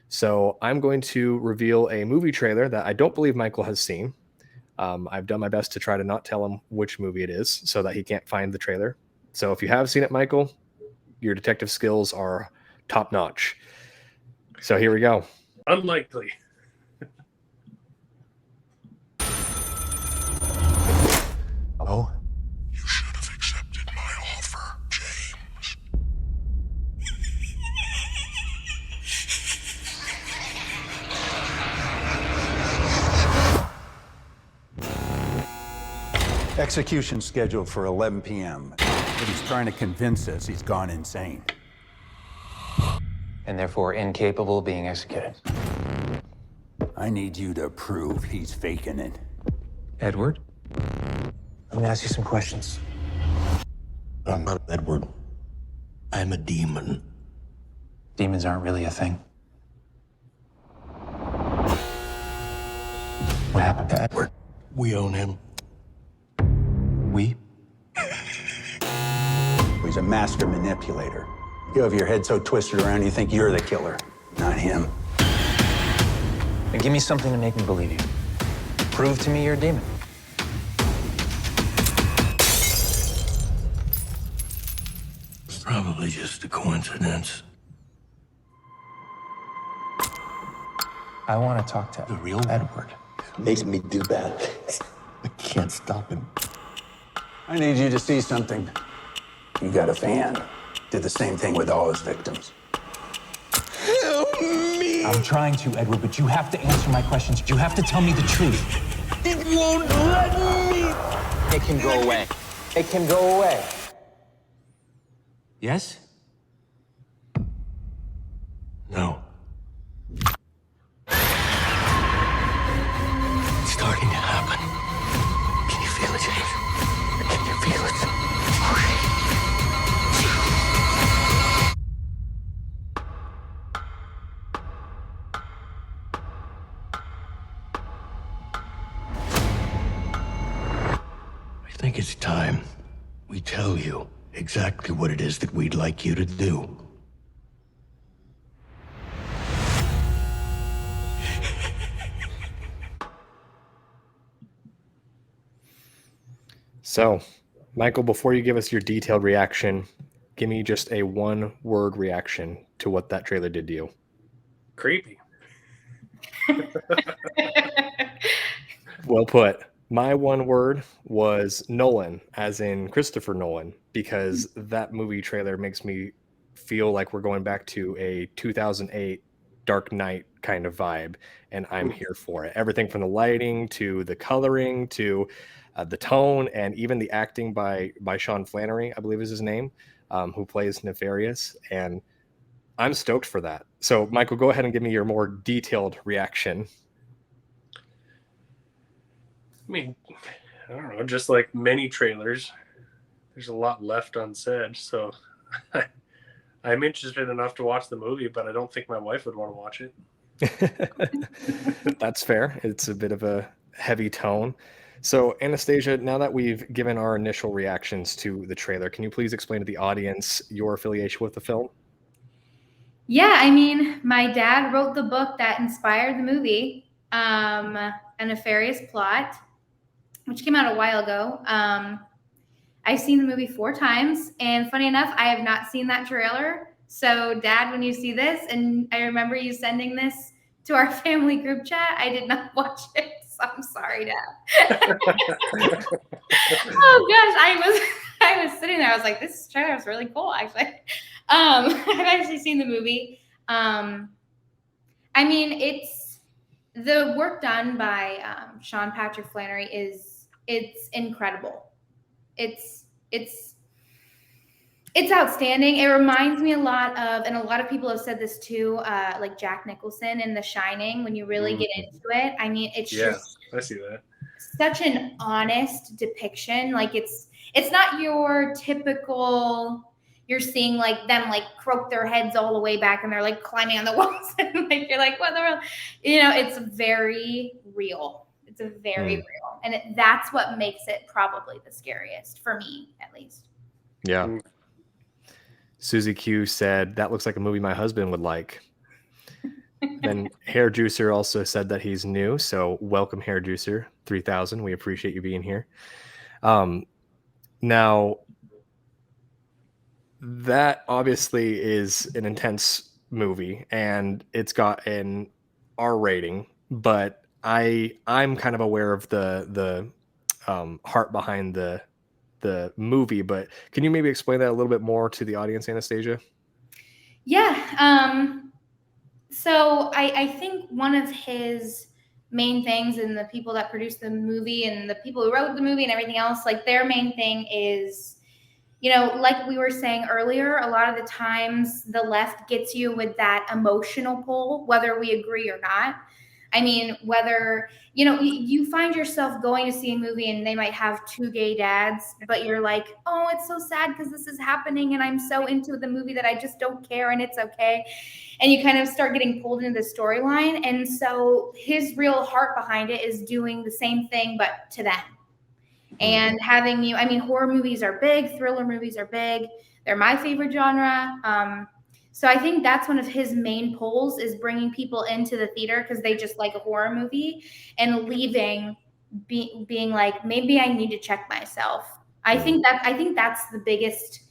So I'm going to reveal a movie trailer that I don't believe Michael has seen. I've done my best to try to not tell him which movie it is so that he can't find the trailer. So if you have seen it, Michael, your detective skills are top notch. So here we go. Unlikely. Hello? You should have accepted my offer, James. Execution scheduled for 11 p.m. But he's trying to convince us he's gone insane. And therefore incapable of being executed. I need you to prove he's faking it. Edward? Let me ask you some questions. I'm not Edward. I'm a demon. Demons aren't really a thing. What happened to Edward? We own him. We? He's a master manipulator. You have your head so twisted around you think you're the killer, not him. Then give me something to make me believe you. Prove to me you're a demon. It's probably just a coincidence. I want to talk to The real Edward. Makes me do that. I can't stop him. I need you to see something. You got a fan. Did the same thing with all his victims. Help me! I'm trying to, Edward, but you have to answer my questions. You have to tell me the truth. It won't let me! It can go away. It can go away. Yes? No. It's starting to happen. Can you feel it, James? Can you feel it? I think it's time we tell you exactly what it is that we'd like you to do. So, Michael, before you give us your detailed reaction, give me just a one-word reaction to what that trailer did to you. Creepy. Well put. My one word was Nolan, as in Christopher Nolan, because that movie trailer makes me feel like we're going back to a 2008 Dark Knight kind of vibe, and I'm here for it. Everything from the lighting to the coloring to the tone, and even the acting by Sean Flannery, I believe is his name, who plays Nefarious, and I'm stoked for that. So, Michael, go ahead and give me your more detailed reaction. I mean, I don't know, just like many trailers, there's a lot left unsaid. So I'm interested enough to watch the movie, but I don't think my wife would want to watch it. That's fair. It's a bit of a heavy tone. So, Anastasia, now that we've given our initial reactions to the trailer, can you please explain to the audience your affiliation with the film? Yeah, I mean, my dad wrote the book that inspired the movie, A Nefarious Plot, which came out a while ago. I've seen the movie 4 times, and funny enough, I have not seen that trailer. So, Dad, when you see this, and I remember you sending this to our family group chat, I did not watch it. So I'm sorry, Dad. Oh gosh, I was sitting there. I was like, this trailer is really cool, actually. I've actually seen the movie. I mean, it's the work done by Sean Patrick Flannery it's incredible. It's outstanding. It reminds me a lot of, and a lot of people have said this too, like Jack Nicholson in The Shining. When you really get into it, I mean, it's just I see that. Such an honest depiction. Like it's not your typical. You're seeing like them like croak their heads all the way back and they're like climbing on the walls and like you're like, what the world? You know, it's very real. It's a very real, and that's what makes it probably the scariest for me, at least. Yeah. Susie Q said that looks like a movie my husband would like. Then Hair Juicer also said that he's new, so welcome Hair Juicer 3000. We appreciate you being here. Now that obviously is an intense movie, and it's got an R rating, but I'm kind of aware of the heart behind the movie. But can you maybe explain that a little bit more to the audience, Anastasia? Yeah. So I think one of his main things, and the people that produced the movie and the people who wrote the movie and everything else, like their main thing is, like we were saying earlier, a lot of the times the left gets you with that emotional pull, whether we agree or not. I mean, whether, you find yourself going to see a movie and they might have two gay dads, but you're like, oh, it's so sad because this is happening and I'm so into the movie that I just don't care and it's okay. And you kind of start getting pulled into the storyline. And so his real heart behind it is doing the same thing, but to them. And having you, I mean, horror movies are big, thriller movies are big. They're my favorite genre. So I think that's one of his main pulls, is bringing people into the theater because they just like a horror movie, and leaving being like, maybe I need to check myself. I think that's the biggest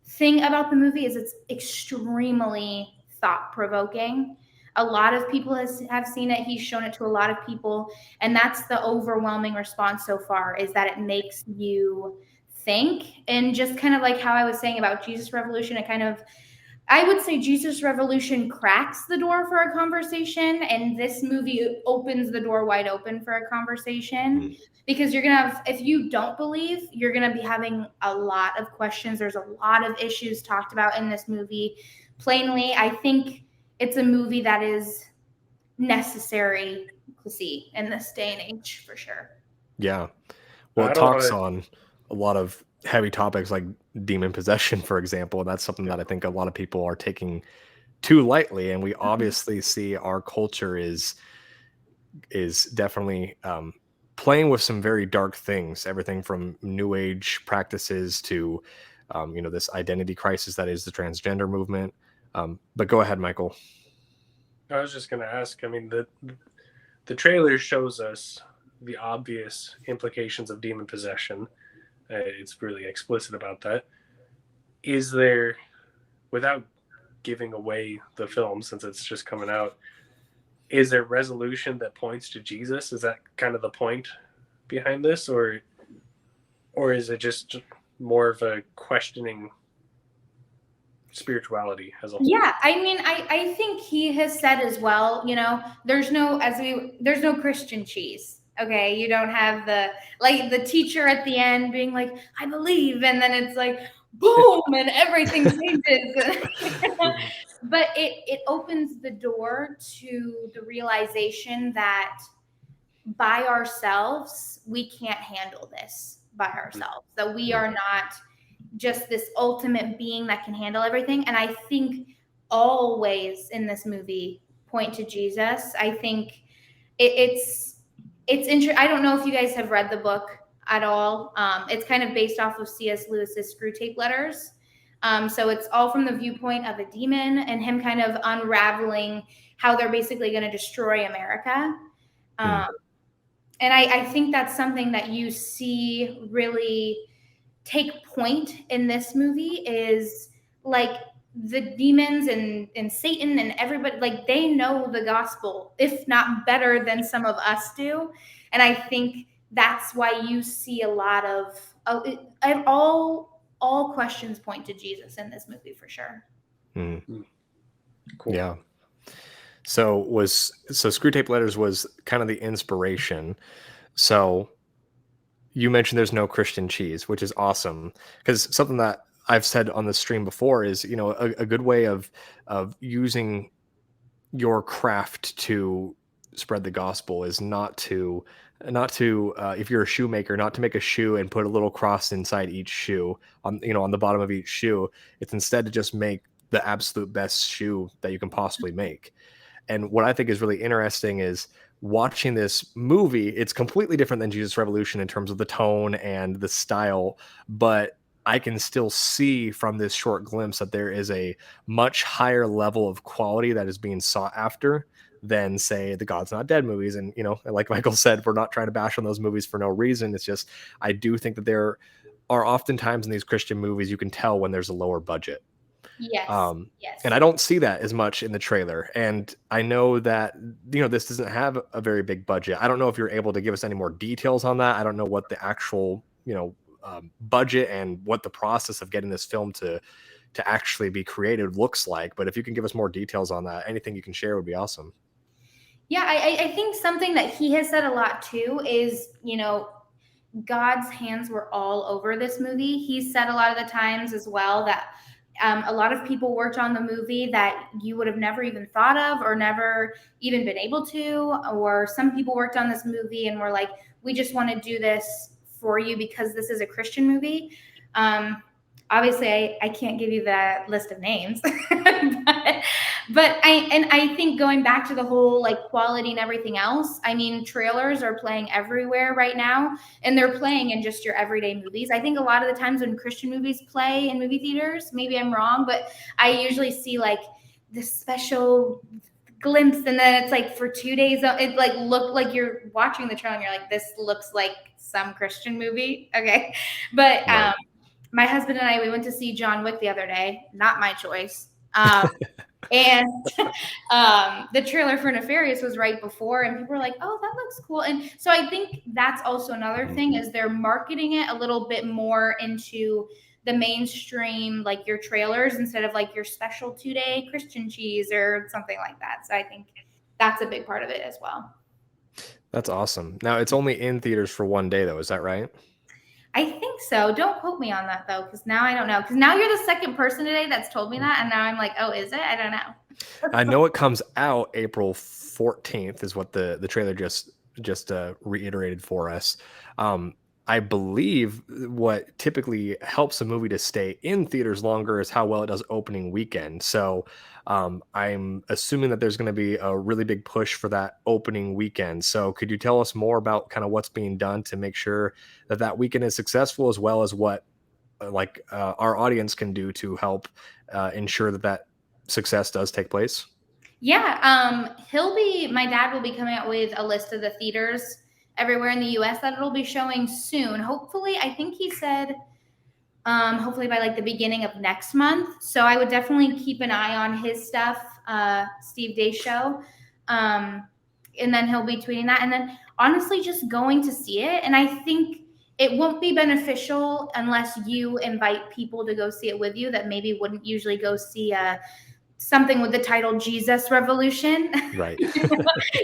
thing about the movie, is it's extremely thought-provoking. A lot of people have seen it. He's shown it to a lot of people. And that's the overwhelming response so far, is that it makes you think. And just kind of like how I was saying about Jesus Revolution, I would say Jesus Revolution cracks the door for a conversation, and this movie opens the door wide open for a conversation. Because you're going to have, if you don't believe, you're going to be having a lot of questions. There's a lot of issues talked about in this movie. Plainly, I think it's a movie that is necessary to see in this day and age, for sure. Yeah. Well, it talks on a lot of heavy topics like demon possession, for example. And that's something that I think a lot of people are taking too lightly. And we obviously see our culture is definitely playing with some very dark things, everything from new age practices to, this identity crisis that is the transgender movement. But go ahead, Michael. I was just going to ask, I mean, the trailer shows us the obvious implications of demon possession. It's really explicit about that. Is there, without giving away the film since it's just coming out, is there resolution that points to Jesus? Is that kind of the point behind this, or is it just more of a questioning spirituality as a whole? Yeah, I mean, I think he has said as well, there's no Christian cheese. Okay, you don't have the teacher at the end being like, I believe, and then it's like boom and everything changes. But it opens the door to the realization that by ourselves we can't handle this by ourselves, that we are not just this ultimate being that can handle everything. And I think always in this movie point to Jesus. I think it's interesting. I don't know if you guys have read the book at all. It's kind of based off of C.S. Lewis's Screw Tape Letters. So it's all from the viewpoint of a demon and him kind of unraveling how they're basically going to destroy America. And I think that's something that you see really take point in this movie, is like the demons and Satan and everybody, like they know the gospel, if not better than some of us do. And I think that's why you see a lot of all questions point to Jesus in this movie, for sure. Cool. Yeah. So Screw Tape Letters was kind of the inspiration. So you mentioned there's no Christian cheese, which is awesome, because something that I've said on the stream before is, a good way of using your craft to spread the gospel is not to if you're a shoemaker, not to make a shoe and put a little cross inside each shoe on the bottom of each shoe. It's instead to just make the absolute best shoe that you can possibly make. And what I think is really interesting is watching this movie. It's completely different than Jesus Revolution in terms of the tone and the style, but I can still see from this short glimpse that there is a much higher level of quality that is being sought after than, say, the God's Not Dead movies. And, like Michael said, we're not trying to bash on those movies for no reason. It's just, I do think that there are often times in these Christian movies you can tell when there's a lower budget. Yes. Yes. And I don't see that as much in the trailer. And I know that, this doesn't have a very big budget. I don't know if you're able to give us any more details on that. I don't know what the actual, budget and what the process of getting this film to actually be created looks like. But if you can give us more details on that, anything you can share would be awesome. Yeah, I think something that he has said a lot too is, God's hands were all over this movie. He said a lot of the times as well that a lot of people worked on the movie that you would have never even thought of or never even been able to. Or some people worked on this movie and were like, we just want to do this for you because this is a Christian movie. Obviously, I can't give you that list of names, but I think going back to the whole like quality and everything else, I mean, trailers are playing everywhere right now, and they're playing in just your everyday movies. I think a lot of the times when Christian movies play in movie theaters, maybe I'm wrong, but I usually see like this special glimpse, and then it's like for 2 days, it like looked like you're watching the trailer and you're like, this looks like some Christian movie. Okay, but Right. my husband and I, we went to see John Wick the other day. Not my choice. And the trailer for Nefarious was right before, and people were like, oh, that looks cool. And so I think that's also another thing is they're marketing it a little bit more into the mainstream, like your trailers, instead of like your special 2-day Christian cheese or something like that. So I think that's a big part of it as well. That's awesome. Now, it's only in theaters for 1 day, though. Is that right? I think so. Don't quote me on that though, because now I don't know. Because now you're the second person today that's told me that, and now I'm like, oh, is it? I don't know. I know it comes out April 14th is what the trailer just reiterated for us. I believe what typically helps a movie to stay in theaters longer is how well it does opening weekend. So I'm assuming that there's going to be a really big push for that opening weekend. So could you tell us more about kind of what's being done to make sure that that weekend is successful, as well as what our audience can do to help ensure that that success does take place? Yeah, my dad will be coming out with a list of the theaters everywhere in the US that it'll be showing soon. Hopefully, I think he said hopefully by like the beginning of next month. So I would definitely keep an eye on his stuff, Steve Day Show. And then he'll be tweeting that. And then honestly, just going to see it. And I think it won't be beneficial unless you invite people to go see it with you that maybe wouldn't usually go see something with the title Jesus Revolution. Right.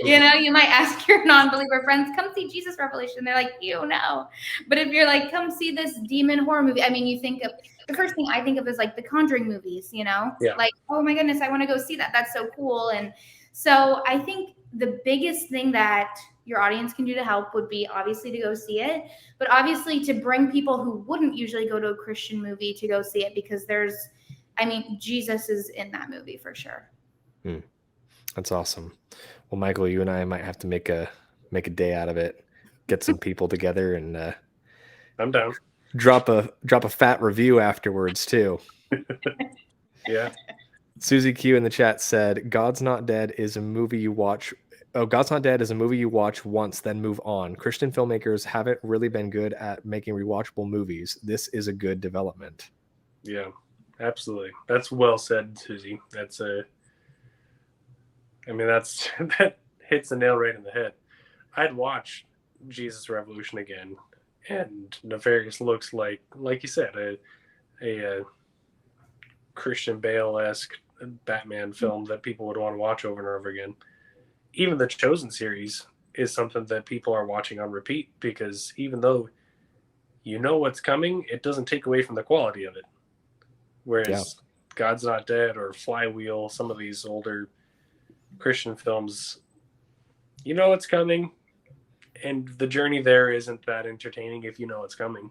You might ask your non-believer friends, come see Jesus Revolution. They're like, no. But if you're like, come see this demon horror movie. I mean, you think of the first thing I think of is like the Conjuring movies, Yeah. Like, oh my goodness, I want to go see that. That's so cool. And so I think the biggest thing that your audience can do to help would be obviously to go see it, but obviously to bring people who wouldn't usually go to a Christian movie to go see it, because Jesus is in that movie for sure. That's awesome. Well, Michael, you and I might have to make a day out of it, get some people together, and I'm down. Drop a fat review afterwards too. Yeah. Susie Q in the chat said, God's Not Dead is a movie you watch. Oh, God's Not Dead is a movie you watch once, then move on. Christian filmmakers haven't really been good at making rewatchable movies. This is a good development. Yeah, absolutely. That's well said, Susie. That hits the nail right in the head. I'd watch Jesus Revolution again, and Nefarious looks like you said, a Christian Bale-esque Batman film that people would want to watch over and over again. Even the Chosen series is something that people are watching on repeat, because even though you know what's coming, it doesn't take away from the quality of it. Whereas God's Not Dead or Flywheel, some of these older Christian films, you know what's coming, and the journey there isn't that entertaining if you know it's coming.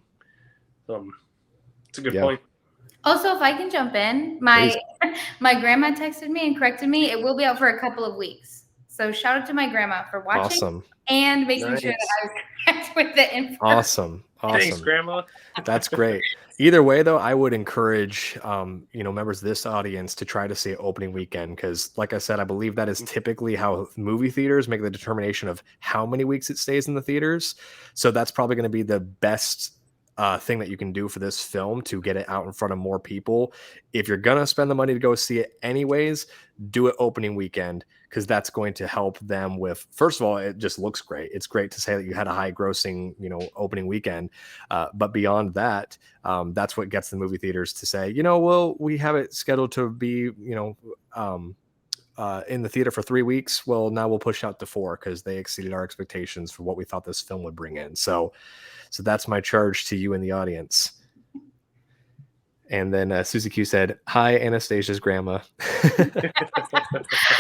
It's a good point. Also, if I can jump in, my grandma texted me and corrected me. It will be out for a couple of weeks. So shout out to my grandma for watching Awesome. and making sure that I was correct with the info. Awesome. Thanks, Grandma. That's great. Either way, though, I would encourage members of this audience to try to see it opening weekend because, like I said, I believe that is typically how movie theaters make the determination of how many weeks it stays in the theaters. So that's probably going to be the best thing that you can do for this film to get it out in front of more people. If you're gonna spend the money to go see it anyways, do it opening weekend because that's going to help them with, first of all, it just looks great. It's great to say that you had a high grossing opening weekend, but beyond that, that's what gets the movie theaters to say, well, we have it scheduled to be in the theater for 3 weeks. Well, now we'll push out to 4 because they exceeded our expectations for what we thought this film would bring in. So that's my charge to you in the audience. And then Susie Q said, "Hi, Anastasia's grandma."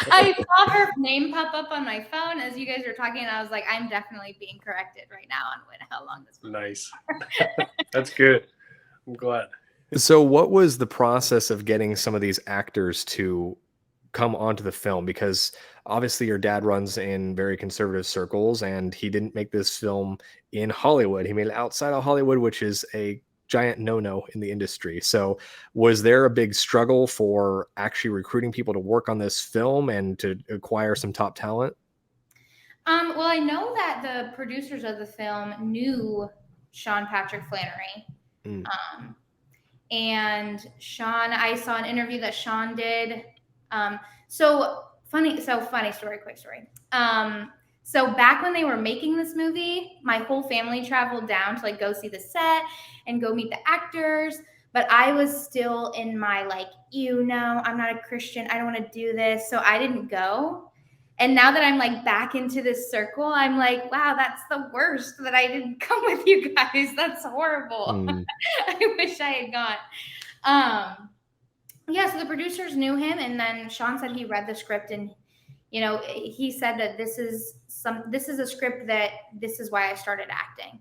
I saw her name pop up on my phone as you guys were talking, and I was like, I'm definitely being corrected right now on how long this was. Nice. That's good. I'm glad. So what was the process of getting some of these actors to come onto the film? Because obviously your dad runs in very conservative circles and he didn't make this film in Hollywood. He made it outside of Hollywood, which is a giant no-no in the industry. So was there a big struggle for actually recruiting people to work on this film and to acquire some top talent? Well, I know that the producers of the film knew Sean Patrick Flannery. And Sean, I saw an interview that Sean did. So funny story, quick story. So back when they were making this movie, my whole family traveled down to go see the set and go meet the actors. But I was still in my I'm not a Christian. I don't want to do this. So I didn't go. And now that I'm back into this circle, I'm like, wow, that's the worst that I didn't come with you guys. That's horrible. I wish I had gone. Yeah, so the producers knew him, and then Sean said he read the script, and he said that this is a script that this is why I started acting.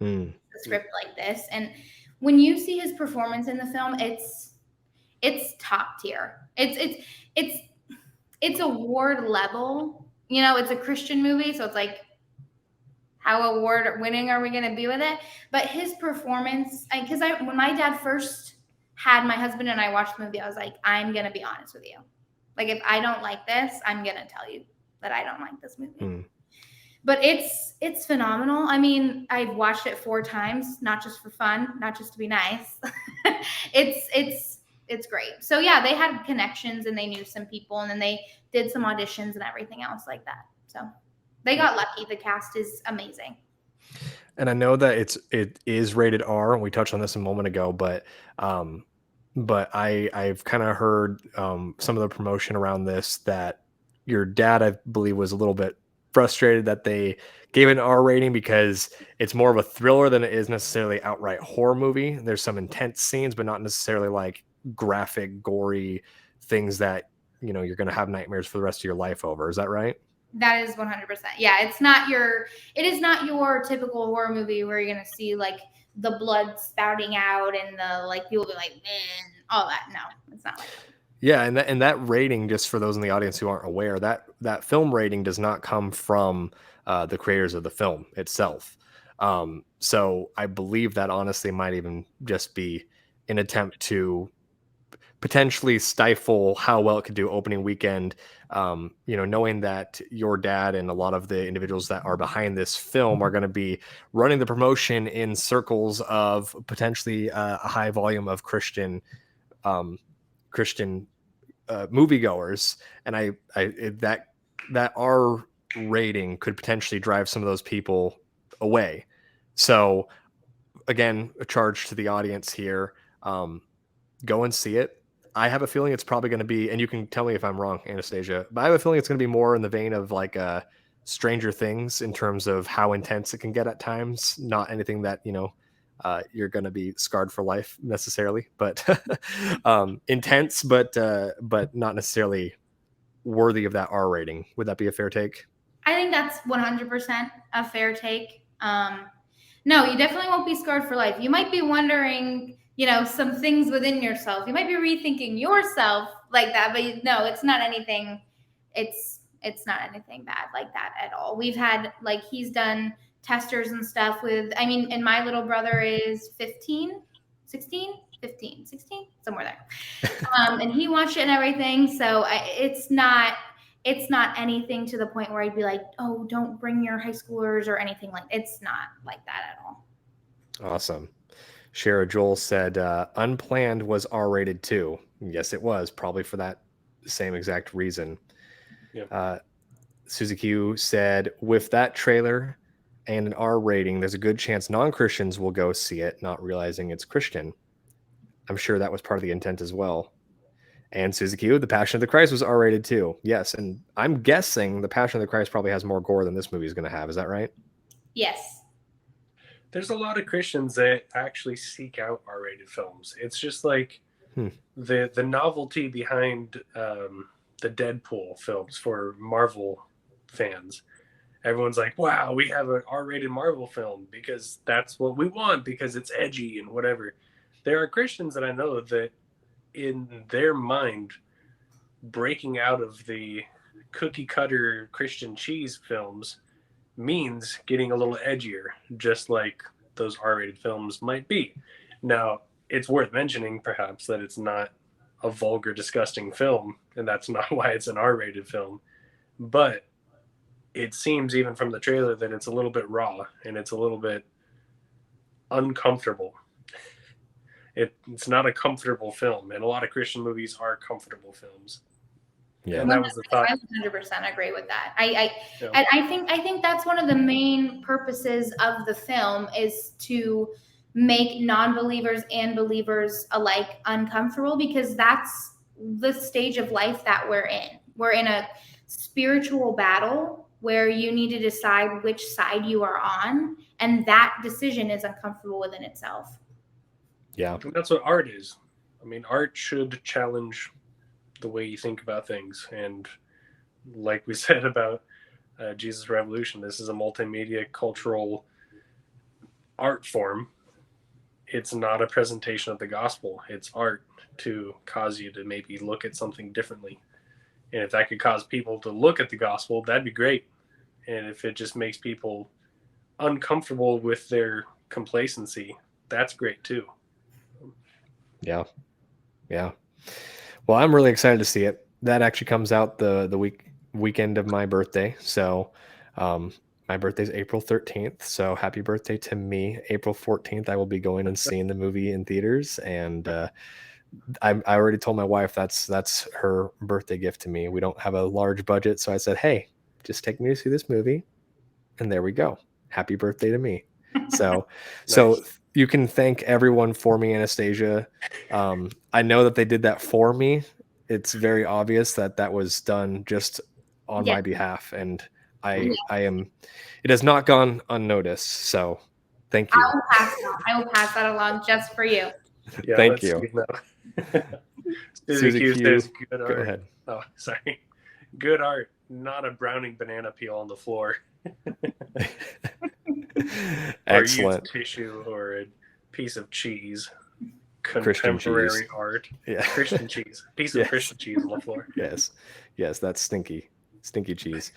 A script like this, and when you see his performance in the film, it's top tier. It's award level. It's a Christian movie, so it's how award winning are we going to be with it? But his performance, because when my dad first had my husband and I watched the movie, I was like, I'm going to be honest with you. If I don't like this, I'm going to tell you that I don't like this movie. But it's phenomenal. I mean, I've watched it 4 times, not just for fun, not just to be nice. It's great. So yeah, they had connections and they knew some people, and then they did some auditions and everything else like that. So they got lucky. The cast is amazing. And I know that it is rated R, and we touched on this a moment ago, but I've kind of heard some of the promotion around this that your dad, I believe, was a little bit frustrated that they gave it an R rating because it's more of a thriller than it is necessarily outright horror movie. There's some intense scenes, but not necessarily graphic, gory things that you're going to have nightmares for the rest of your life over. Is that right? That is 100%. Yeah, it is not your typical horror movie where you're going to see the blood spouting out and the people be all that. No, it's not like that. Yeah, and that rating, just for those in the audience who aren't aware, that film rating does not come from the creators of the film itself. So I believe that honestly might even just be an attempt to potentially stifle how well it could do opening weekend. Knowing that your dad and a lot of the individuals that are behind this film are going to be running the promotion in circles of potentially a high volume of Christian moviegoers, and that R rating could potentially drive some of those people away. So again, a charge to the audience here, go and see it. I have a feeling it's probably going to be, and you can tell me if I'm wrong, Anastasia, but I have a feeling it's going to be more in the vein of Stranger Things in terms of how intense it can get at times. Not anything that you're going to be scarred for life necessarily, but intense, but not necessarily worthy of that R rating. Would that be a fair take? I think that's 100% a fair take. No, you definitely won't be scarred for life. You might be wondering, some things within yourself. You might be rethinking yourself like that, but no, it's not anything. It's It's not anything bad like that at all. We've had, like, he's done testers and stuff with, I mean, and my little brother is 15, 16, 15, 16, somewhere there. And he watched it and everything. So it's not anything to the point where I'd be like, oh, don't bring your high schoolers or anything like, it's not like that at all. Awesome. Shara Joel said, Unplanned was R-rated too. Yes, it was, probably for that same exact reason. Yep. Suzuki said, with that trailer and an R rating, there's a good chance non-Christians will go see it, not realizing it's Christian. I'm sure that was part of the intent as well. And Suzuki, The Passion of the Christ was R-rated too. Yes, and I'm guessing The Passion of the Christ probably has more gore than this movie is going to have. Is that right? Yes. There's a lot of Christians that actually seek out R-rated films. It's just like the novelty behind the Deadpool films for Marvel fans. Everyone's like, wow, we have an R-rated Marvel film because that's what we want, because it's edgy and whatever. There are Christians that I know that in their mind, breaking out of the cookie cutter Christian cheese films means getting a little edgier, just like those R-rated films might be. Now, it's worth mentioning, perhaps, that it's not a vulgar, disgusting film, and that's not why it's an R-rated film. But it seems, even from the trailer, that it's a little bit raw, and it's a little bit uncomfortable. It's not a comfortable film, and a lot of Christian movies are comfortable films. Yeah, and that was the thought. I 100% agree with that. And I think that's one of the main purposes of the film, is to make non-believers and believers alike uncomfortable, because that's the stage of life that we're in. We're in a spiritual battle where you need to decide which side you are on, and that decision is uncomfortable within itself. Yeah. And that's what art is. I mean, art should challenge the way you think about things. And like we said about Jesus Revolution, this is a multimedia cultural art form. It's not a presentation of the gospel. It's art to cause you to maybe look at something differently. And if that could cause people to look at the gospel, that'd be great. And if it just makes people uncomfortable with their complacency, that's great too. Yeah. Yeah. Well, I'm really excited to see it. That actually comes out the weekend of my birthday. So my birthday's April 13th. So happy birthday to me. April 14th, I will be going and seeing the movie in theaters. And I already told my wife that's her birthday gift to me. We don't have a large budget. So I said, hey, just take me to see this movie. And there we go. Happy birthday to me. So, Nice. So you can thank everyone for me, Anastasia. I know that they did that for me. It's very obvious that was done just on my behalf, and I am. It has not gone unnoticed. So, thank you. I will pass that along just for you. Yeah, thank you. Suzy Q says good art. Go ahead. Oh, sorry. Good art, not a browning banana peel on the floor. Excellent. Or use tissue or a piece of cheese. Christian Contemporary cheese. art. Yeah. Christian cheese. Piece of Christian cheese on the floor. Yes, that's stinky cheese.